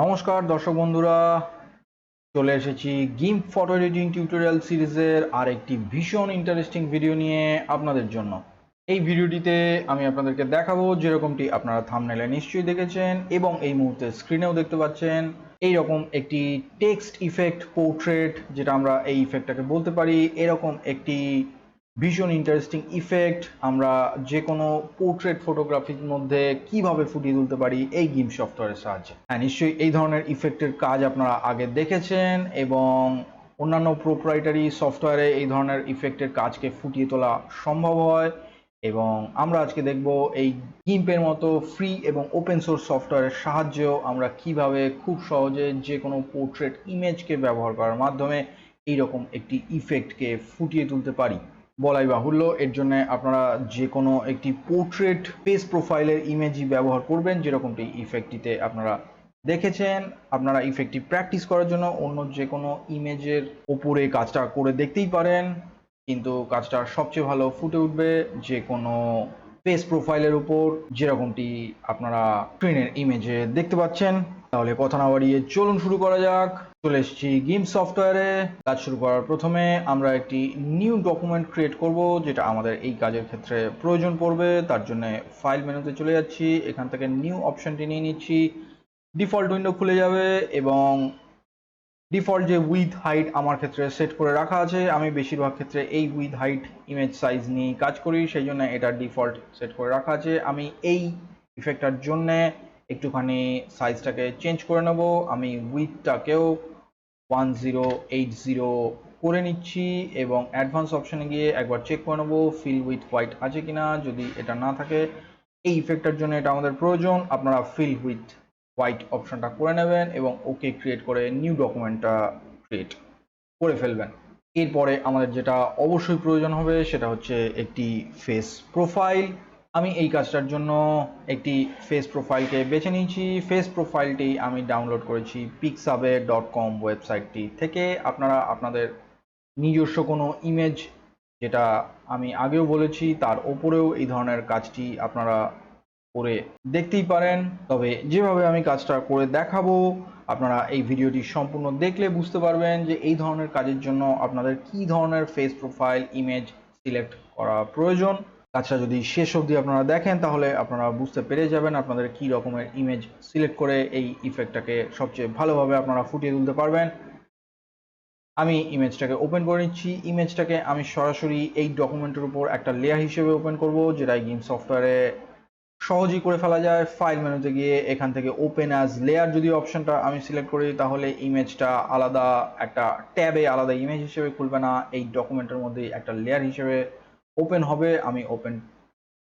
নমস্কার দর্শক বন্ধুরা, চলে এসেছি গিম্প ফটো এডিটিং টিউটোরিয়াল সিরিজের আরেকটি ভীষণ ইন্টারেস্টিং ভিডিও নিয়ে আপনাদের জন্য। এই ভিডিওটিতে আমি আপনাদেরকে দেখাবো, যেরকমটি আপনারা থাম্বনেলে নিশ্চয়ই দেখেছেন এবং এই মুহূর্তে স্ক্রিনেও দেখতে পাচ্ছেন, এইরকম একটি টেক্সট ইফেক্ট পোর্ট্রেট, যেটা আমরা এই ইফেক্টটাকে বলতে পারি, এরকম একটি ভীষণ ইন্টারেস্টিং ইফেক্ট আমরা যে কোনো পোর্ট্রেট ফটোগ্রাফির মধ্যে কিভাবে ফুটিয়ে তুলতে পারি এই গিম্প সফটওয়্যারের সাহায্যে। হ্যাঁ, নিশ্চয়ই এই ধরনের ইফেক্টের কাজ আপনারা আগে দেখেছেন এবং অন্যান্য প্রোপ্রাইটারি সফটওয়্যারে এই ধরনের ইফেক্টের কাজকে ফুটিয়ে তোলা সম্ভব হয়। এবং আমরা আজকে দেখব এই গিম্পের মতো ফ্রি এবং ওপেন সোর্স সফটওয়্যারের সাহায্যেও আমরা কিভাবে খুব সহজে যে কোনো পোর্ট্রেট ইমেজকে ব্যবহার করার মাধ্যমে এইরকম একটি ইফেক্টকে ফুটিয়ে তুলতে পারি। বলাই বাহুল্য, এর জন্য আপনারা যে কোনো একটি পোর্ট্রেট ফেস প্রোফাইলের ইমেজই ব্যবহার করবেন, যেরকমটি ইফেক্টটিতে আপনারা দেখেছেন। আপনারা ইফেক্টটি প্র্যাকটিস করার জন্য অন্য যে কোনো ইমেজের ওপরে কাজটা করে দেখতেই পারেন, কিন্তু কাজটা সবচেয়ে ভালো ফুটে উঠবে যে কোনো ফেস প্রোফাইলের উপর, যেরকমটি আপনারা স্ক্রিনের ইমেজে দেখতে পাচ্ছেন। তাহলে কথা না বাড়িয়ে চলুন শুরু করা যাক। চলে এসেছি গিম্প সফটওয়্যারে। কাজ শুরু করার প্রথমে আমরা একটি নিউ ডকুমেন্ট ক্রিয়েট করব, যেটা আমাদের এই কাজের ক্ষেত্রে প্রয়োজন পড়বে। তার জন্য ফাইল মেনুতে চলে যাচ্ছি, এখান থেকে নিউ অপশনটি নিয়ে নিচ্ছি। ডিফল্ট উইন্ডো খুলে যাবে এবং ডিফল্ট যে উইথ হাইট আমার ক্ষেত্রে সেট করে রাখা আছে, আমি বেশিরভাগ ক্ষেত্রে এই উইথ হাইট ইমেজ সাইজ নিয়ে কাজ করি, সেই জন্য এটা ডিফল্ট সেট করে রাখা আছে। আমি এই ইফেক্টটার জন্য একটুখানি সাইজটাকে চেঞ্জ করে নেব। আমি উইথটাকেও 1080 করে নিচ্ছি এবং অ্যাডভান্স অপশনে গিয়ে একবার চেক করে নেবো ফিল উইথ হোয়াইট আছে কিনা। যদি এটা না থাকে, এই ইফেক্টটার জন্য এটা আমাদের প্রয়োজন, আপনারা ফিল উইথ হোয়াইট অপশনটা করে নেবেন এবং ওকে ক্রিয়েট করে নিউ ডকুমেন্টটা ক্রিয়েট করে ফেলবেন। এরপরে আমাদের যেটা অবশ্যই প্রয়োজন হবে সেটা হচ্ছে একটি ফেস প্রোফাইল। আমি এই কাজটার জন্য একটি ফেস প্রোফাইলকে বেছে নিয়েছি। ফেস প্রোফাইলটি আমি ডাউনলোড করেছি pixabay.com ওয়েবসাইটটি থেকে। আপনারা আপনাদের নিজস্ব কোনো ইমেজ, যেটা আমি আগেও বলেছি, তার ওপরেও এই ধরনের কাজটি আপনারা করে দেখতেই পারেন। তবে যেভাবে আমি কাজটা করে দেখাবো, আপনারা এই ভিডিওটি সম্পূর্ণ দেখলে বুঝতে পারবেন যে এই ধরনের কাজের জন্য আপনাদের কি ধরনের ফেস প্রোফাইল ইমেজ সিলেক্ট করা প্রয়োজন। কাজটা যদি শেষ অবধি আপনারা দেখেন, তাহলে আপনারা বুঝতে পেরে যাবেন আপনাদের কি রকমের ইমেজ সিলেক্ট করে এই ইফেক্টটাকে সবচেয়ে ভালোভাবে আপনারা ফুটিয়ে তুলতে পারবেন। আমি ইমেজটাকে ওপেন করে নিচ্ছি। ইমেজটাকে আমি সরাসরি এই ডকুমেন্টের উপর একটা লেয়ার হিসেবে ওপেন করব, যেটা গিম্প সফটওয়্যারে সহজেই করে ফেলা যায়। ফাইল মেনুতে গিয়ে এখান থেকে ওপেন অ্যাজ লেয়ার যদি অপশনটা আমি সিলেক্ট করি, তাহলে ইমেজটা আলাদা একটা ট্যাবে আলাদা ইমেজ হিসেবে খুলবে না, এই ডকুমেন্টের মধ্যে একটা লেয়ার হিসেবে ওপেন হবে। আমি ওপেন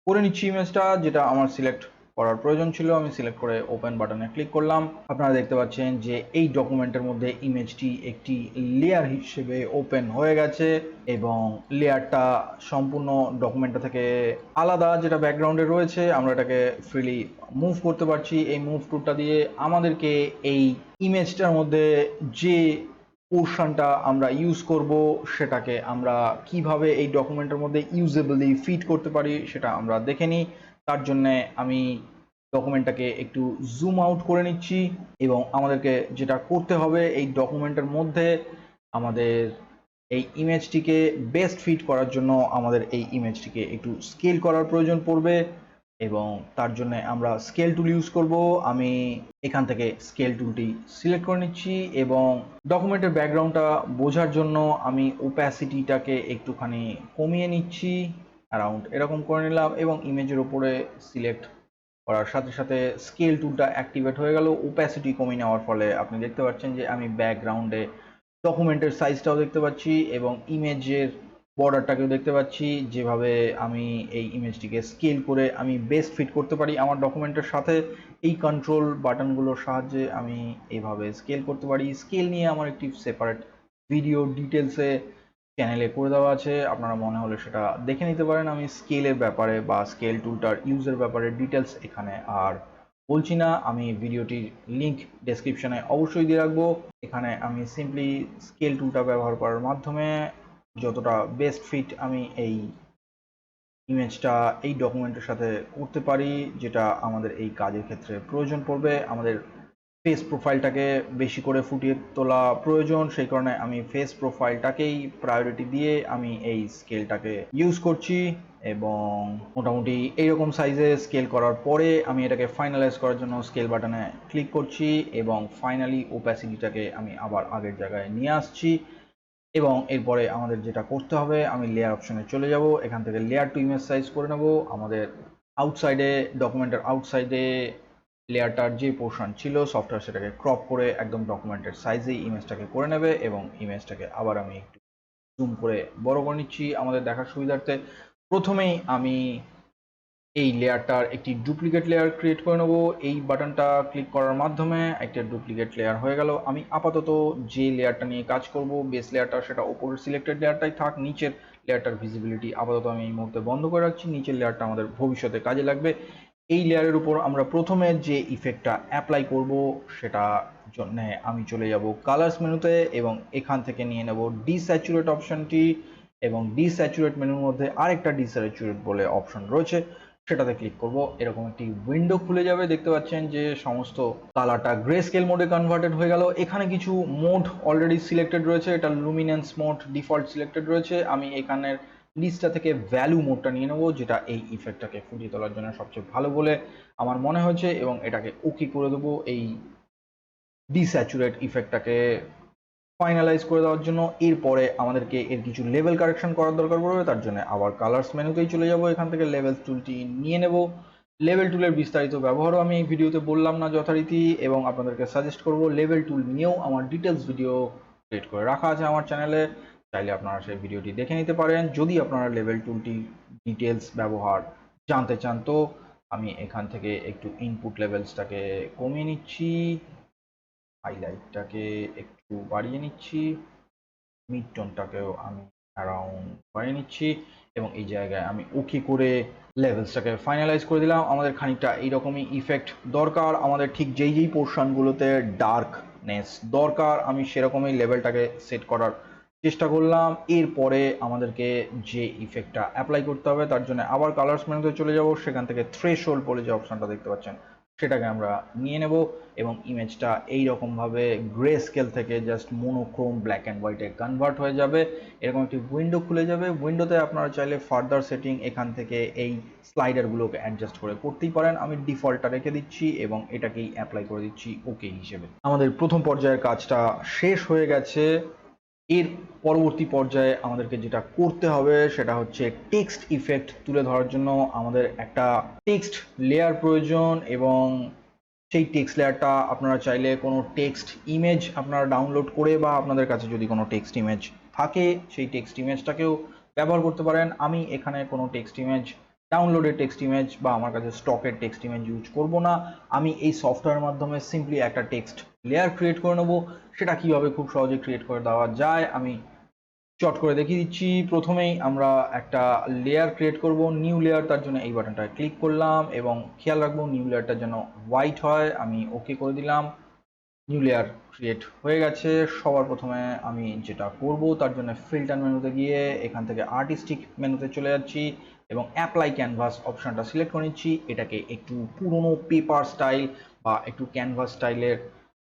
করে নিচ্ছি ইমেজটা, যেটা আমার সিলেক্ট করার প্রয়োজন ছিল। আমি সিলেক্ট করে ওপেন বাটনে ক্লিক করলাম। আপনারা দেখতে পাচ্ছেন যে এই ডকুমেন্টের মধ্যে ইমেজটি একটি লেয়ার হিসেবে ওপেন হয়ে গেছে এবং লেয়ারটা সম্পূর্ণ ডকুমেন্টটা থেকে আলাদা, যেটা ব্যাকগ্রাউন্ডে রয়েছে। আমরা এটাকে ফ্রিলি মুভ করতে পারছি। এই মুভ টুলটা দিয়ে আমাদেরকে এই ইমেজটার মধ্যে যে পোর্শনটা আমরা ইউজ করব, সেটাকে আমরা কিভাবে এই ডকুমেন্টের মধ্যে ইউজেবলি ফিট করতে পারি সেটা আমরা দেখে নিই। তার জন্যে আমি ডকুমেন্টটাকে একটু জুম আউট করে নিচ্ছি এবং আমাদেরকে যেটা করতে হবে, এই ডকুমেন্টের মধ্যে আমাদের এই ইমেজটিকে বেস্ট ফিট করার জন্য আমাদের এই ইমেজটিকে একটু স্কেল করার প্রয়োজন পড়বে এবং তার জন্য আমরা স্কেল টুল ইউজ করব। আমি এখান থেকে স্কেল টুলটি সিলেক্ট করে নিচ্ছি এবং ডকুমেন্টের ব্যাকগ্রাউন্ডটা বোঝার জন্য আমি ওপ্যাসিটিটাকে একটুখানি কমিয়ে নিচ্ছি, অ্যারাউন্ড এরকম করে নিলাম এবং ইমেজের উপরে সিলেক্ট করার সাথে সাথে স্কেল টুলটা অ্যাক্টিভেট হয়ে গেল। ওপ্যাসিটি কমিয়ে নেওয়ার ফলে আপনি দেখতে পাচ্ছেন যে আমি ব্যাকগ্রাউন্ডে ডকুমেন্টের সাইজটাও দেখতে পাচ্ছি এবং ইমেজের বর্ডারটাকেও দেখতে পাচ্ছি। যেভাবে আমি এই ইমেজটিকে স্কেল করে আমি বেস্ট ফিট করতে পারি আমার ডকুমেন্টের সাথে, এই কন্ট্রোল বাটনগুলোর সাহায্যে আমি এইভাবে স্কেল করতে পারি। স্কেল নিয়ে আমার একটি সেপারেট ভিডিও ডিটেলসে চ্যানেলে করে দেওয়া আছে, আপনারা মনে হলে সেটা দেখে নিতে পারেন। আমি স্কেলের ব্যাপারে বা স্কেল টুলটার ইউজের ব্যাপারে ডিটেলস এখানে আর বলছি না, আমি ভিডিওটির লিঙ্ক ডেসক্রিপশনে অবশ্যই দিয়ে রাখবো। এখানে আমি সিম্পলি স্কেল টুলটা ব্যবহার করার মাধ্যমে যতটা বেস্ট ফিট আমি এই ইমেজটা এই ডকুমেন্টের সাথে করতে পারি, যেটা আমাদের এই কাজের ক্ষেত্রে প্রয়োজন পড়বে। আমাদের ফেস প্রোফাইলটাকে বেশি করে ফুটিয়ে তোলা প্রয়োজন, সেই কারণে আমি ফেস প্রোফাইলটাকেই প্রায়োরিটি দিয়ে আমি এই স্কেলটাকে ইউজ করছি এবং মোটামুটি এইরকম সাইজে স্কেল করার পরে আমি এটাকে ফাইনালাইজ করার জন্য স্কেল বাটনে ক্লিক করছি এবং ফাইনালি ওপ্যাসিটিটাকে আমি আবার আগের জায়গায় নিয়ে আসছি এবং এরপরে আমাদের যেটা করতে হবে, আমি লেয়ার অপশনে চলে যাব, এখান থেকে লেয়ার টু ইমেজ সাইজ করে নেব। আমাদের আউটসাইডে, ডকুমেন্টের আউটসাইডে লেয়ারটার যে পোর্শন ছিল সফটওয়্যার সেটাকে ক্রপ করে একদম ডকুমেন্টের সাইজেই ইমেজটাকে করে নেবে এবং ইমেজটাকে আবার আমি একটু জুম করে বড় করে নিচ্ছি আমাদের দেখার সুবিধার্থে। প্রথমেই আমি এই লেয়ারটার একটি ডুপ্লিকেট লেয়ার ক্রিয়েট করে নেব। এই বাটনটা ক্লিক করার মাধ্যমে একটা ডুপ্লিকেট লেয়ার হয়ে গেল। আমি আপাতত যে লেয়ারটা নিয়ে কাজ করব, বেস লেয়ারটা, সেটা উপরের সিলেক্টেড লেয়ারটাই থাক। নিচের লেয়ারটার ভিজিবিলিটি আপাতত আমি এই মুহূর্তে বন্ধ করে রাখছি। নিচের লেয়ারটা আমাদের ভবিষ্যতে কাজে লাগবে। এই লেয়ারের উপর আমরা প্রথমে যে ইফেক্টটা অ্যাপ্লাই করব সেটা জন্য আমি চলে যাব কালার্স মেনুতে এবং এখান থেকে নিয়ে নেব ডিস্যাচুরেট অপশনটি এবং ডিস্যাচুরেট মেনুর মধ্যে আরেকটা ডিস্যাচুরেট বলে অপশন রয়েছে, সেটাতে ক্লিক করব। এরকম একটি উইন্ডো খুলে যাবে, দেখতে পাচ্ছেন যে সমস্ত কালারটা গ্রে স্কেল মোডে কনভার্টেড হয়ে গেল। এখানে কিছু মোড অলরেডি সিলেক্টেড রয়েছে, এটা লুমিনেন্স মোড ডিফল্ট সিলেক্টেড রয়েছে। আমি এখানের লিস্টটা থেকে ভ্যালু মোডটা নিয়ে নেবো, যেটা এই ইফেক্টটাকে ফুটিয়ে তোলার জন্য সবচেয়ে ভালো বলে আমার মনে হয়েছে এবং এটাকে ওকে করে দেবো এই ডিস্যাচুরেট ইফেক্টটাকে ফাইনালাইজ করে দেওয়ার জন্য। এরপরে আমাদেরকে এর কিছু লেভেল কারেকশন করার দরকার পড়বে, তার জন্য আবার কালার্স মেনুতেই চলে যাব, এখান থেকে লেভেল টুলটি নিয়ে নেব। লেভেল টুলের বিস্তারিত ব্যবহারও আমি এই ভিডিওতে বললাম না যথারীতি এবং আপনাদেরকে সাজেস্ট করব লেভেল টুল নিয়েও আমার ডিটেলস ভিডিও ক্রিয়েট করে রাখা আছে আমার চ্যানেলে, চাইলে আপনারা সেই ভিডিওটি দেখে নিতে পারেন যদি আপনারা লেভেল টুলটি ডিটেলস ব্যবহার জানতে চান। তো আমি এখান থেকে একটু ইনপুট লেভেলসটাকে কমিয়ে নিচ্ছি, হাইলাইটটাকে একটু বাড়িয়ে নিচ্ছি, মিড টোনটাকেও আমি অ্যারাউন্ড বাড়িয়ে নিচ্ছি এবং এই জায়গায় আমি ওকে করে লেভেলসটাকে ফাইনালাইজ করে দিলাম। আমাদের খানিকটা এইরকমই ইফেক্ট দরকার, আমাদের ঠিক যেই যেই পোর্শনগুলোতে ডার্কনেস দরকার আমি সেরকমই লেভেলটাকে সেট করার চেষ্টা করলাম। এরপরে আমাদেরকে যে ইফেক্টটা অ্যাপ্লাই করতে হবে তার জন্য আবার কালার্স মেনুতে চলে যাব, সেখান থেকে থ্রেশহোল্ড বলে যে অপশনটা দেখতে পাচ্ছেন সেটাকে আমরা নিয়ে নেব এবং ইমেজটা এইরকমভাবে গ্রে স্কেল থেকে জাস্ট মোনোক্রোম ব্ল্যাক অ্যান্ড হোয়াইটে কনভার্ট হয়ে যাবে। এরকম একটি উইন্ডো খুলে যাবে, উইন্ডোতে আপনারা চাইলে ফার্দার সেটিং এখান থেকে এই স্লাইডারগুলোকে অ্যাডজাস্ট করে করতেই পারেন। আমি ডিফল্টটা রেখে দিচ্ছি এবং এটাকেই অ্যাপ্লাই করে দিচ্ছি ওকে হিসেবে। আমাদের প্রথম পর্যায়ের কাজটা শেষ হয়ে গেছে। এর পরবর্তী পর্যায়ে আমাদেরকে যেটা করতে হবে সেটা হচ্ছে টেক্সট ইফেক্ট তুলে ধরার জন্য আমাদের একটা টেক্সট লেয়ার প্রয়োজন এবং সেই টেক্সট লেয়ারটা আপনারা চাইলে কোনো টেক্সট ইমেজ আপনারা ডাউনলোড করে বা আপনাদের কাছে যদি কোনো টেক্সট ইমেজ থাকে সেই টেক্সট ইমেজটাকেও ব্যবহার করতে পারেন। আমি এখানে কোনো টেক্সট ইমেজ, ডাউনলোডের টেক্সট ইমেজ বা আমার কাছে স্টকের টেক্সট ইমেজ ইউজ করব না। আমি এই সফটওয়্যারের মাধ্যমে সিম্পলি একটা টেক্সট লেয়ার ক্রিয়েট করে নেবো। সেটা কিভাবে খুব সহজে ক্রিয়েট করে দেওয়া যায় আমি চট করে দেখিয়ে দিচ্ছি। প্রথমেই আমরা একটা লেয়ার ক্রিয়েট করব, নিউ লেয়ার, তার জন্য এই বাটনটায় ক্লিক করলাম এবং খেয়াল রাখবো নিউ লেয়ারটার যেন হোয়াইট হয়। আমি ওকে করে দিলাম, নিউ লেয়ার ক্রিয়েট হয়ে গেছে। সবার প্রথমে আমি যেটা করব তার জন্য ফিল্টার মেনুতে গিয়ে এখান থেকে আর্টিস্টিক মেনুতে চলে যাচ্ছি এবং অ্যাপ্লাই ক্যানভাস অপশনটা সিলেক্ট করে নিচ্ছি। এটাকে একটু পুরোনো পেপার স্টাইল বা একটু ক্যানভাস স্টাইলের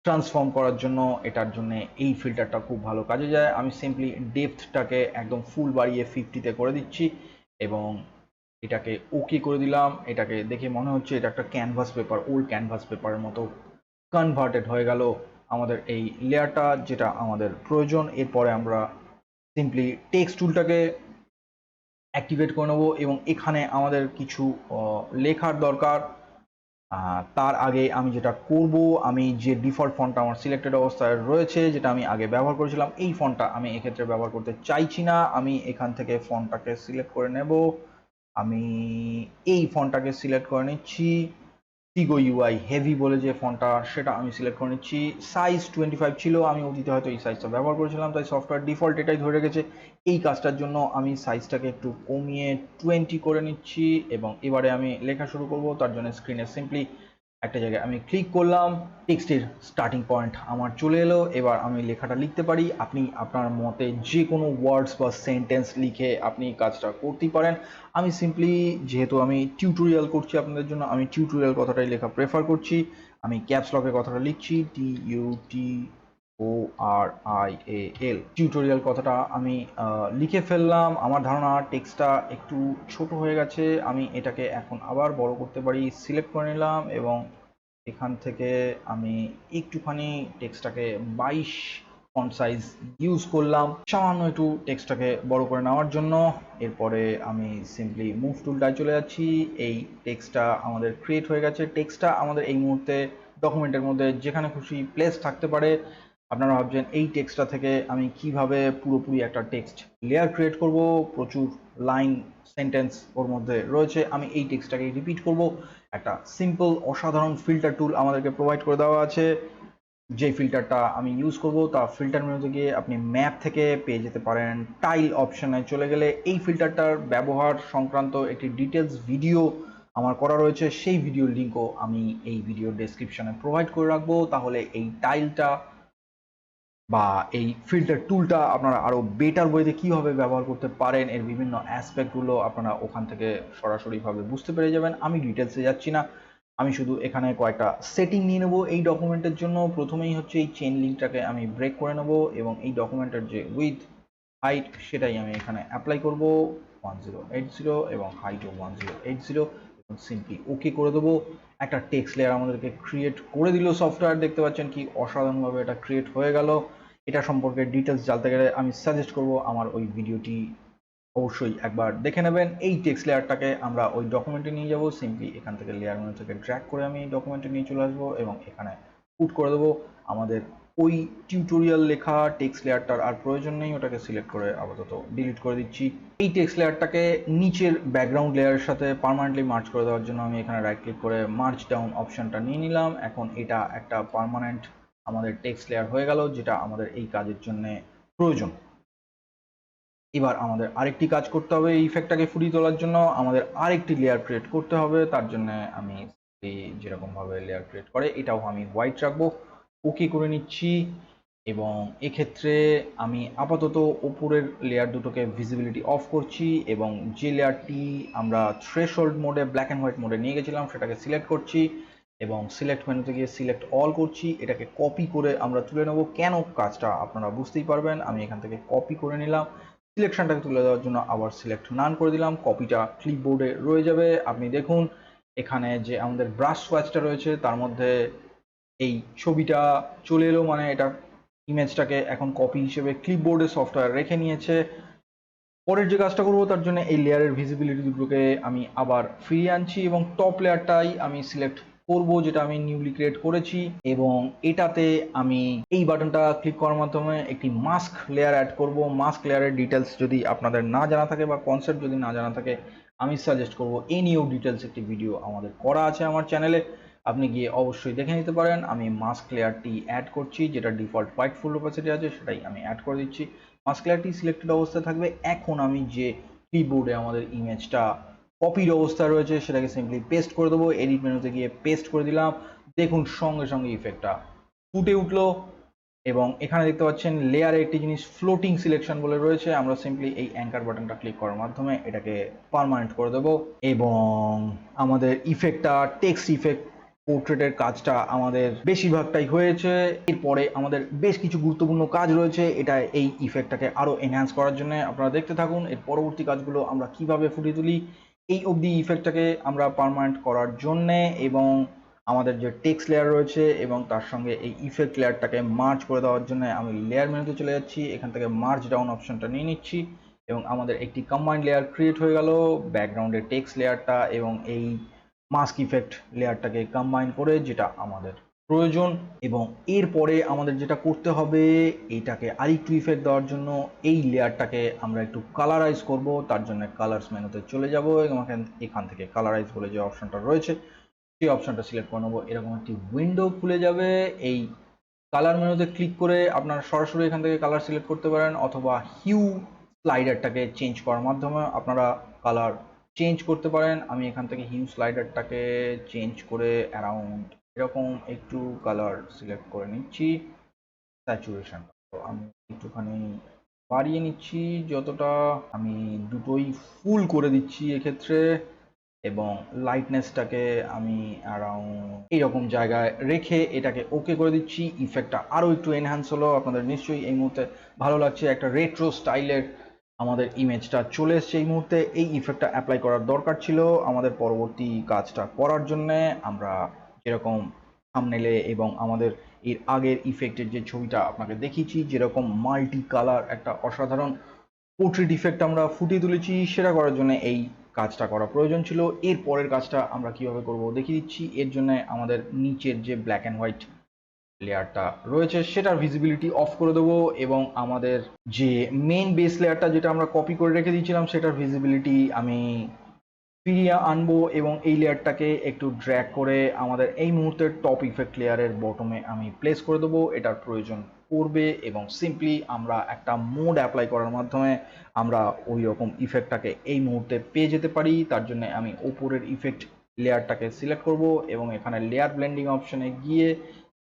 ট্রান্সফর্ম করার জন্য এটার জন্য এই ফিল্টারটা খুব ভালো কাজে যায়। আমি সিম্পলি ডেপথটাকে একদম ফুল বাড়িয়ে 50-তে করে দিচ্ছি এবং এটাকে ওকে করে দিলাম। এটাকে দেখে মনে হচ্ছে এটা একটা ক্যানভাস পেপার, ওল্ড ক্যানভাস পেপারের মতো কনভার্টেড হয়ে গেল আমাদের এই লেয়ারটা, যেটা আমাদের প্রয়োজন। এরপরে আমরা সিম্পলি টেক্সট টুলটাকে অ্যাক্টিভেট করে নেবো এবং এখানে আমাদের কিছু লেখার দরকার। তার আগে আমি যেটা করব, আমি যে ডিফল্ট ফন্টটা আমার সিলেক্টেড অবস্থায় রয়েছে, যেটা আমি আগে ব্যবহার করেছিলাম, এই ফন্টটা আমি এক্ষেত্রে ব্যবহার করতে চাইছি না। আমি এখান থেকে ফন্টটাকে সিলেক্ট করে নেব। আমি এই ফন্টটাকে সিলেক্ট করে নিচ্ছি, টিগো ইউআই হেভি বলে যে ফন্টটা, সেটা আমি সিলেক্ট করে নিচ্ছি। সাইজ 25 ছিল, আমি অতীতে হয়তো এই সাইজটা ব্যবহার করেছিলাম, তাই সফটওয়্যার ডিফল্ট এটাই ধরে রেখেছে। এই কাজটার জন্য আমি সাইজটাকে একটু কমিয়ে 20 করে নিচ্ছি এবং এবারে আমি লেখা শুরু করব। তার জন্য স্ক্রিনে সিম্পলি একটা জায়গায় আমি ক্লিক করলাম, টেক্সটের স্টার্টিং পয়েন্ট আমার চলে এলো। এবার আমি লেখাটা লিখতে পারি। আপনি আপনার মতে যে কোনো ওয়ার্ডস বা সেন্টেন্স লিখে আপনি কাজটা করতেই পারেন। আমি সিম্পলি, যেহেতু আমি টিউটোরিয়াল করছি আপনাদের জন্য, আমি টিউটোরিয়াল কথাটাই লেখা প্রেফার করছি। আমি ক্যাপস লকে কথাটা লিখছি, TUTORIAL, টিউটোরিয়াল কথাটা আমি লিখে ফেললাম। আমার ধারণা টেক্সটটা একটু ছোট হয়ে গেছে, আমি এটাকে এখন আবার বড় করতে পারি। সিলেক্ট করে নিলাম এবং এখান থেকে আমি একটুখানি টেক্সটটাকে 22 ফন্ট সাইজ ইউজ করলাম সামান্য একটু টেক্সটটাকে বড় করে নেওয়ার জন্য। এরপরে আমি সিম্পলি মুভ টুলটায় চলে যাচ্ছি। এই টেক্সটটা আমাদের ক্রিয়েট হয়ে গেছে। টেক্সটটা আমাদের এই মুহূর্তে ডকুমেন্টের মধ্যে যেখানে খুশি প্লেস থাকতে পারে। আপনারা ভাবছেন এই টেক্সটটা থেকে আমি কিভাবে পুরোপুরি একটা টেক্সট লেয়ার ক্রিয়েট করব। প্রচুর লাইন, সেন্টেন্স ওর মধ্যে রয়েছে। আমি এই টেক্সটটাকে রিপিট করব। একটা সিম্পল অসাধারণ ফিল্টার টুল আমাদেরকে প্রোভাইড করে দেওয়া আছে। যে ফিল্টারটা আমি ইউজ করব তা ফিল্টার মেনুতে গিয়ে আপনি ম্যাপ থেকে পেয়ে যেতে পারেন। টাইল অপশনে চলে গেলে এই ফিল্টারটার ব্যবহার সংক্রান্ত একটি ডিটেলস ভিডিও আমার করা রয়েছে। সেই ভিডিওর লিঙ্কও আমি এই ভিডিওর ডেসক্রিপশনে প্রোভাইড করে রাখবো। তাহলে এই টাইলটা বা এই ফিল্টার টুলটা আপনারা আরও বেটার ওয়েতে কীভাবে ব্যবহার করতে পারেন, এর বিভিন্ন অ্যাসপেক্টগুলো আপনারা ওখান থেকে সরাসরিভাবে বুঝতে পেরে যাবেন। আমি ডিটেলসে যাচ্ছি না, আমি শুধু এখানে কয়েকটা সেটিং নিয়ে নেবো এই ডকুমেন্টের জন্য। প্রথমেই হচ্ছে এই চেন লিঙ্কটাকে আমি ব্রেক করে নেব এবং এই ডকুমেন্টের যে উইথ হাইট সেটাই আমি এখানে অ্যাপ্লাই করব 1080 এবং হাইটও 1080 এবং সিম্পলি ওকে করে দেবো। একটা টেক্সট লেয়ার আমাদেরকে ক্রিয়েট করে দিল সফটওয়্যার। দেখতে পাচ্ছেন কি অসাধারণভাবে এটা ক্রিয়েট হয়ে গেল। এটা সম্পর্কে ডিটেলস জানতে গেলে আমি সাজেস্ট করব আমার ওই ভিডিওটি অবশ্যই একবার দেখে নেবেন। এই টেক্সট লেয়ারটাকে আমরা ওই ডকুমেন্টে নিয়ে যাব। সিম্পলি এখান থেকে লেয়ার মেনু থেকে ড্র্যাগ করে আমি ডকুমেন্টে নিয়ে চলে আসবো এবং এখানে পুট করে দেবো। আমাদের ওই টিউটোরিয়াল লেখা টেক্সট লেয়ারটার আর প্রয়োজন নেই, ওটাকে সিলেক্ট করে আপাতত ডিলিট করে দিচ্ছি। এই টেক্সট লেয়ারটাকে নিচের ব্যাকগ্রাউন্ড লেয়ারের সাথে পার্মানেন্টলি মার্চ করে দেওয়ার জন্য আমি এখানে রাইট ক্লিক করে মার্চ ডাউন অপশনটা নিয়ে নিলাম। এখন এটা একটা পার্মানেন্ট আমাদের টেক্সট লেয়ার হয়ে গেল, যেটা আমাদের এই কাজের জন্য প্রয়োজন। এবার আমাদের আরেকটি কাজ করতে হবে। এই ইফেক্টটাকে ফুটিয়ে তোলার জন্য আমাদের আরেকটি লেয়ার ক্রিয়েট করতে হবে। তার জন্য আমি যেরকম ভাবে লেয়ার ক্রিয়েট করে এটাও আমি হোয়াইট রাখবো। ওকে করে নিচ্ছি এবং এক্ষেত্রে আমি আপাতত উপরের লেয়ার দুটোকে ভিজিবিলিটি অফ করছি এবং যে লেয়ারটি আমরা থ্রেশহোল্ড মোডে, ব্ল্যাক অ্যান্ড হোয়াইট মোডে নিয়ে গেছিলাম সেটাকে সিলেক্ট করছি এবং সিলেক্ট মেনুতে গিয়ে সিলেক্ট অল করছি। এটাকে কপি করে আমরা তুলে নেব। কেন কাজটা আপনারা বুঝতেই পারবেন। আমি এখান থেকে কপি করে নিলাম। সিলেকশনটাকে তুলে দেওয়ার জন্য আবার সিলেক্ট নান করে দিলাম। কপিটা ক্লিপবোর্ডে রয়ে যাবে। আপনি দেখুন এখানে যে আমাদের ব্রাশ সোয়াচটা রয়েছে তার মধ্যে এই ছবিটা চলে এলো, মানে এটা ইমেজটাকে এখন কপি হিসেবে ক্লিপবোর্ডে সফটওয়্যার রেখে নিয়েছে। পরের যে কাজটা করবো তার জন্য এই লেয়ারের ভিজিবিলিটি দুটোকে আমি আবার ফিরিয়ে আনছি এবং টপ লেয়ারটাই আমি সিলেক্ট করব যেটা আমি নিউলি ক্রিয়েট করেছি এবং এটাতে আমি এই বাটনটা ক্লিক করার মাধ্যমে একটি মাস্ক লেয়ার অ্যাড করব। মাস্ক লেয়ারের ডিটেলস যদি আপনাদের না জানা থাকে বা কনসেপ্ট যদি না জানা থাকে, আমি সাজেস্ট করব এই নিয়েও ডিটেলস একটি ভিডিও আমাদের করা আছে আমার চ্যানেলে, আপনি গিয়ে অবশ্যই দেখে নিতে পারেন। আমি মাস্ক লেয়ারটি অ্যাড করছি, যেটা ডিফল্ট হোয়াইট ফুল অপাসিটি আছে সেটাই আমি অ্যাড করে দিচ্ছি। মাস্ক লেয়ারটি সিলেক্টেড অবস্থায় থাকবে। এখন আমি যে কিবোর্ডে আমাদের ইমেজটা কপির অবস্থায় রয়েছে সেটাকে সিম্পলি পেস্ট করে দেবো। এডিট মেনুতে গিয়ে পেস্ট করে দিলাম। দেখুন সঙ্গে সঙ্গে ইফেক্টটা ফুটে উঠলো এবং এখানে দেখতে পাচ্ছেন লেয়ারে একটি জিনিস ফ্লোটিং সিলেকশন বলে রয়েছে। আমরা সিম্পলি এই অ্যাঙ্কার বাটনটা ক্লিক করার মাধ্যমে এটাকে পার্মানেন্ট করে দেবো এবং আমাদের ইফেক্টটা টেক্সট ইফেক্ট পোর্ট্রেটের কাজটা আমাদের বেশিরভাগটাই হয়েছে। এরপরে আমাদের বেশ কিছু গুরুত্বপূর্ণ কাজ রয়েছে এটা এই ইফেক্টটাকে আরও এনহ্যান্স করার জন্য। আপনারা দেখতে থাকুন এর পরবর্তী কাজগুলো আমরা কিভাবে ফুটিয়ে তুলি। এই অবধি ইফেক্টটাকে আমরা পার্মানেন্ট করার জন্যে এবং আমাদের যে টেক্সট লেয়ার রয়েছে এবং তার সঙ্গে এই ইফেক্ট লেয়ারটাকে মার্জ করে দেওয়ার জন্য আমি লেয়ার মেনুতে চলে যাচ্ছি। এখান থেকে মার্জ ডাউন অপশনটা নিয়ে নিচ্ছি এবং আমাদের একটি কম্বাইন্ড লেয়ার ক্রিয়েট হয়ে গেল। ব্যাকগ্রাউন্ডের টেক্সট লেয়ারটা এবং এই মাস্ক ইফেক্ট লেয়ারটাকে কম্বাইন করে, যেটা আমাদের প্রয়োজন। এবং এরপরে আমাদের যেটা করতে হবে, এইটাকে আরেকটু ইফেক্ট দেওয়ার জন্য এই লেয়ারটাকে আমরা একটু কালারাইজ করব। তার জন্য কালার্স মেনুতে চলে যাব এবং এখান থেকে কালারাইজ বলে যে অপশনটা রয়েছে সেই অপশনটা সিলেক্ট করে নেবো। এরকম একটি উইন্ডো খুলে যাবে। এই কালার মেনুতে ক্লিক করে আপনারা সরাসরি এখান থেকে কালার সিলেক্ট করতে পারেন অথবা হিউ স্লাইডারটাকে চেঞ্জ করার মাধ্যমে আপনারা কালার চেঞ্জ করতে পারেন। আমি এখান থেকে হিউ স্লাইডারটাকে চেঞ্জ করে অ্যারাউন্ড এরকম একটু কালার সিলেক্ট করে নিচ্ছি। স্যাচুরেশন তো আমি একটুখানি বাড়িয়ে নিচ্ছি যতটা, আমি দুটোই ফুল করে দিচ্ছি এক্ষেত্রে, এবং লাইটনেসটাকে আমি অ্যারাউন্ড এইরকম জায়গায় রেখে এটাকে ওকে করে দিচ্ছি। ইফেক্টটা আরও একটু এনহ্যান্স হলো, আপনাদের নিশ্চয়ই এই মুহূর্তে ভালো লাগছে। একটা রেট্রো স্টাইলের আমাদের ইমেজটা চলে এসছে এই মুহূর্তে। এই ইফেক্টটা অ্যাপ্লাই করার দরকার ছিল আমাদের পরবর্তী কাজটা করার জন্যে। আমরা যেরকম থাম্বনেলে এবং আমাদের এর আগের ইফেক্টের যে ছবিটা আপনাকে দেখিয়েছি, যেরকম মাল্টি কালার একটা অসাধারণ পোর্ট্রেট ইফেক্ট আমরা ফুটিয়ে তুলেছি, সেটা করার জন্য এই কাজটা করা প্রয়োজন ছিল। এর পরের কাজটা আমরা কিভাবে করব দেখিয়ে দিচ্ছি। এর জন্য আমাদের নিচের যে ব্ল্যাক অ্যান্ড হোয়াইট লেয়ারটা রয়েছে সেটার ভিজিবিলিটি অফ করে দেবো, এবং আমাদের যে মেন বেস লেয়ারটা যেটা আমরা কপি করে রেখে দিয়েছিলাম সেটার ভিজিবিলিটি আমি ফিরিয়ে আনবো, এবং এই লেয়ারটাকে একটু ড্র্যাগ করে আমাদের এই মুহূর্তের টপ ইফেক্ট লেয়ারের বটমে আমি প্লেস করে দেবো। এটার প্রয়োজন পড়বে, এবং সিম্পলি আমরা একটা মোড অ্যাপ্লাই করার মাধ্যমে আমরা ওই রকম ইফেক্টটাকে এই মুহূর্তে পেয়ে যেতে পারি। তার জন্য আমি ওপরের ইফেক্ট লেয়ারটাকে সিলেক্ট করব, এবং এখানে লেয়ার ব্লেন্ডিং অপশনে গিয়ে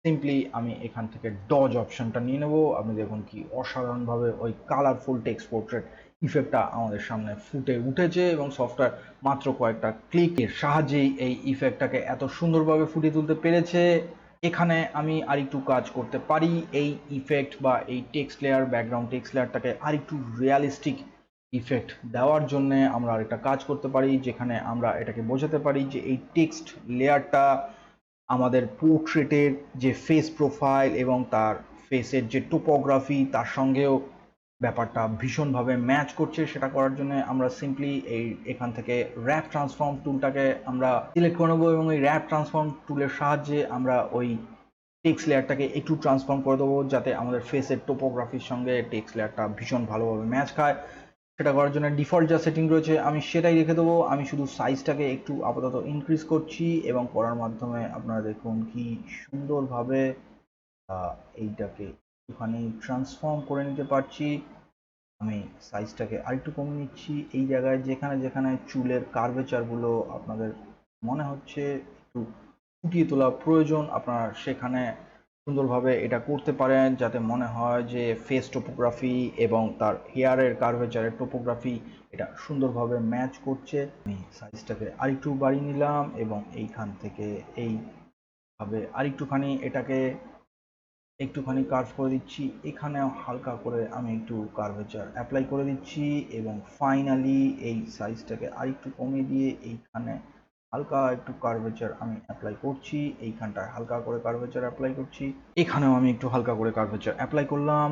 সিম্পলি আমি এখান থেকে ডজ অপশনটা নিয়ে নেব। আপনি দেখুন কি অসাধারণভাবে ওই কালারফুল টেক্সট পোর্ট্রেট ইফেক্টটা আমাদের সামনে ফুটে উঠেছে, এবং সফটওয়্যার মাত্র কয়েকটা ক্লিকের সাহায্যেই এই ইফেক্টটাকে এত সুন্দরভাবে ফুটিয়ে তুলতে পেরেছে। এখানে আমি আরেকটু কাজ করতে পারি। এই ইফেক্ট বা এই টেক্সট লেয়ার, ব্যাকগ্রাউন্ড টেক্সট লেয়ারটাকে আরেকটু রিয়ালিস্টিক ইফেক্ট দেওয়ার জন্য আমরা আরেকটা কাজ করতে পারি, যেখানে আমরা এটাকে বোঝাতে পারি যে এই টেক্সট লেয়ারটা আমাদের পোর্ট্রেটের যে ফেস প্রোফাইল এবং তার ফেসের যে টোপোগ্রাফি তার সঙ্গেও ব্যাপারটা ভীষণভাবে ম্যাচ করছে। সেটা করার জন্য আমরা সিম্পলি এখান থেকে র্যাপ ট্রান্সফর্ম টুলটাকে আমরা সিলেক্ট করে নেবো, এবং এই র্যাপ ট্রান্সফর্ম টুলের সাহায্যে আমরা ওই টেক্সট লেয়ারটাকে একটু ট্রান্সফর্ম করে দেবো, যাতে আমাদের ফেসের টোপোগ্রাফির সঙ্গে টেক্সট লেয়ারটা ভীষণ ভালোভাবে ম্যাচ খায়। সেটা করার জন্য ডিফল্ট যা সেটিং রয়েছে আমি সেটাই রেখে দেবো। আমি শুধু সাইজটাকে একটু আপাতত ইনক্রিজ করছি, এবং করার মাধ্যমে আপনারা দেখুন কি সুন্দরভাবে এইটাকে একটুখানি ট্রান্সফর্ম করে নিতে পারছি। আমি সাইজটাকে আরেকটু কমিয়ে নিচ্ছি। এই জায়গায় যেখানে যেখানে চুলের কার্ভেচারগুলো আপনাদের মনে হচ্ছে একটু ফুটিয়ে তোলা প্রয়োজন, আপনারা সেখানে সুন্দরভাবে এটা করতে পারেন, যাতে মনে হয় যে ফেস টোপোগ্রাফি এবং তার হেয়ারের কার্ভেচারের টোপোগ্রাফি এটা সুন্দরভাবে ম্যাচ করছে। আমি সাইজটাকে আরেকটু বাড়িয়ে নিলাম, এবং এইখান থেকে এইভাবে আরেকটুখানি এটাকে একটুখানি কার্ভ করে দিচ্ছি। এখানেও হালকা করে আমি একটু কার্ভেচার অ্যাপ্লাই করে দিচ্ছি, এবং ফাইনালি এই সাইজটাকে আরেকটু কমিয়ে দিয়ে এইখানে হালকা একটু কার্ভেচার আমি অ্যাপ্লাই করছি। এইখানটায় হালকা করে কার্ভেচার অ্যাপ্লাই করছি, এখানেও আমি একটু হালকা করে কার্ভেচার অ্যাপ্লাই করলাম।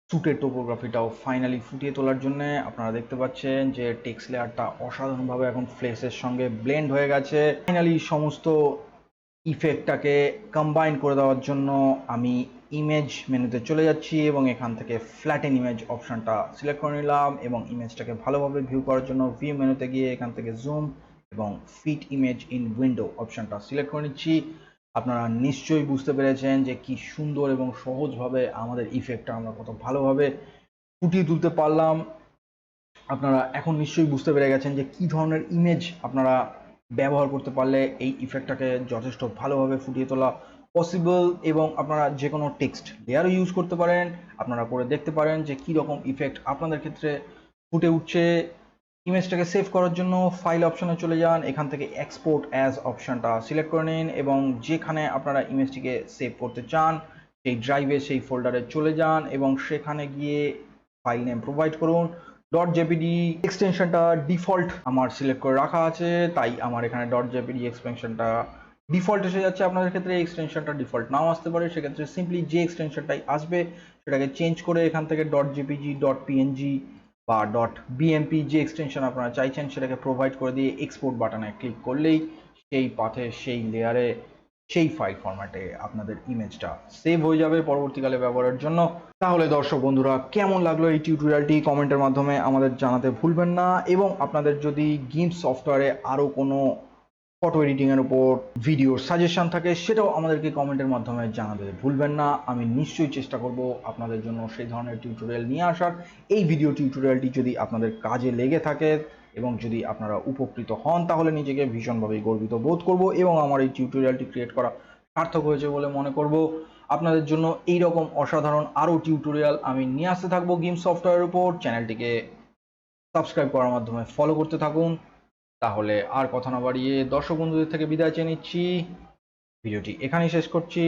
স্যুটের টোপোগ্রাফিটাও ফাইনালি ফুটিয়ে তোলার জন্য আপনারা দেখতে পাচ্ছেন যে টেক্সট লেয়ারটা অসাধারণভাবে এখন ফ্লেসের সঙ্গে ব্লেন্ড হয়ে গেছে। ফাইনালি সমস্ত ইফেক্টটাকে কম্বাইন করে দেওয়ার জন্য আমি ইমেজ মেনুতে চলে যাচ্ছি, এবং এখান থেকে ফ্ল্যাটেন ইমেজ অপশনটা সিলেক্ট করে নিলাম, এবং ইমেজটাকে ভালোভাবে ভিউ করার জন্য ভিউ মেনুতে গিয়ে এখান থেকে জুম এবং ফিট ইমেজ ইন উইন্ডো অপশনটা সিলেক্ট করে নিচ্ছি। আপনারা নিশ্চয়ই বুঝতে পেরেছেন যে কি সুন্দর এবং সহজভাবে আমাদের ইফেক্টটা আমরা কত ভালোভাবে ফুটিয়ে তুলতে পারলাম। আপনারা এখন নিশ্চয়ই বুঝতে পেরে গেছেন যে কি ধরনের ইমেজ আপনারা ব্যবহার করতে পারলে এই ইফেক্টটাকে যথেষ্ট ভালোভাবে ফুটিয়ে তোলা পসিবল, এবং আপনারা যে কোনো টেক্সট লেয়ারও ইউজ করতে পারেন। আপনারা করে দেখতে পারেন যে কী রকম ইফেক্ট আপনাদের ক্ষেত্রে ফুটে উঠছে। ইমেজটাকে সেভ করার জন্য ফাইল অপশনে চলে যান, এখান থেকে এক্সপোর্ট অ্যাজ অপশনটা সিলেক্ট করে নিন, এবং যেখানে আপনারা ইমেজটিকে সেভ করতে চান সেই ড্রাইভে সেই ফোল্ডারে চলে যান, এবং সেখানে গিয়ে ফাইল নেম প্রোভাইড করুন। ডট জেপিডি এক্সটেনশনটা ডিফল্ট আমার সিলেক্ট করে রাখা আছে, তাই আমার এখানে ডট জেপিডি এক্সটেনশনটা ডিফল্ট এসে যাচ্ছে। আপনাদের ক্ষেত্রে এই এক্সটেনশনটা ডিফল্ট নাও আসতে পারে, সেক্ষেত্রে সিম্পলি যে এক্সটেনশনটাই আসবে সেটাকে চেঞ্জ করে এখান থেকে ডট জেপিজি, ডট পিএনজি বা ডট বিএমপি যে এক্সটেনশন আপনারা চাইছেন সেটাকে প্রোভাইড করে দিয়ে এক্সপোর্ট বাটনে ক্লিক করলেই সেই পাথে সেই লেয়ারে সেই ফাইল ফরম্যাটে আপনাদের ইমেজটা সেভ হয়ে যাবে পরবর্তীকালে ব্যবহারের জন্য। তাহলে দর্শক বন্ধুরা, কেমন লাগলো এই টিউটোরিয়ালটি কমেন্টের মাধ্যমে আমাদের জানাতে ভুলবেন না, এবং আপনাদের যদি গিম্প সফটওয়্যারে আরও কোনো ফটো এডিটিংয়ের উপর ভিডিওর সাজেশন থাকে সেটাও আমাদেরকে কমেন্টের মাধ্যমে জানাতে ভুলবেন না। আমি নিশ্চয়ই চেষ্টা করব আপনাদের জন্য সেই ধরনের টিউটোরিয়াল নিয়ে আসার। এই ভিডিও টিউটোরিয়ালটি যদি আপনাদের কাজে লেগে থাকে এবং যদি আপনারা উপকৃত হন তাহলে নিজেকে ভীষণভাবে গর্বিত বোধ করব এবং আমার এই টিউটোরিয়ালটি ক্রিয়েট করা সার্থক হয়েছে বলে মনে করব। আপনাদের জন্য এই রকম অসাধারণ আরও টিউটোরিয়াল আমি নিয়ে আসতে থাকবো গিম্প সফটওয়্যারের উপর। চ্যানেলটিকে সাবস্ক্রাইব করার মাধ্যমে ফলো করতে থাকুন। তাহলে আর কথা না বাড়িয়ে দর্শক বন্ধুদের থেকে বিদায় চেয়ে নিচ্ছি, ভিডিওটি এখানেই শেষ করছি।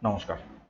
নমস্কার।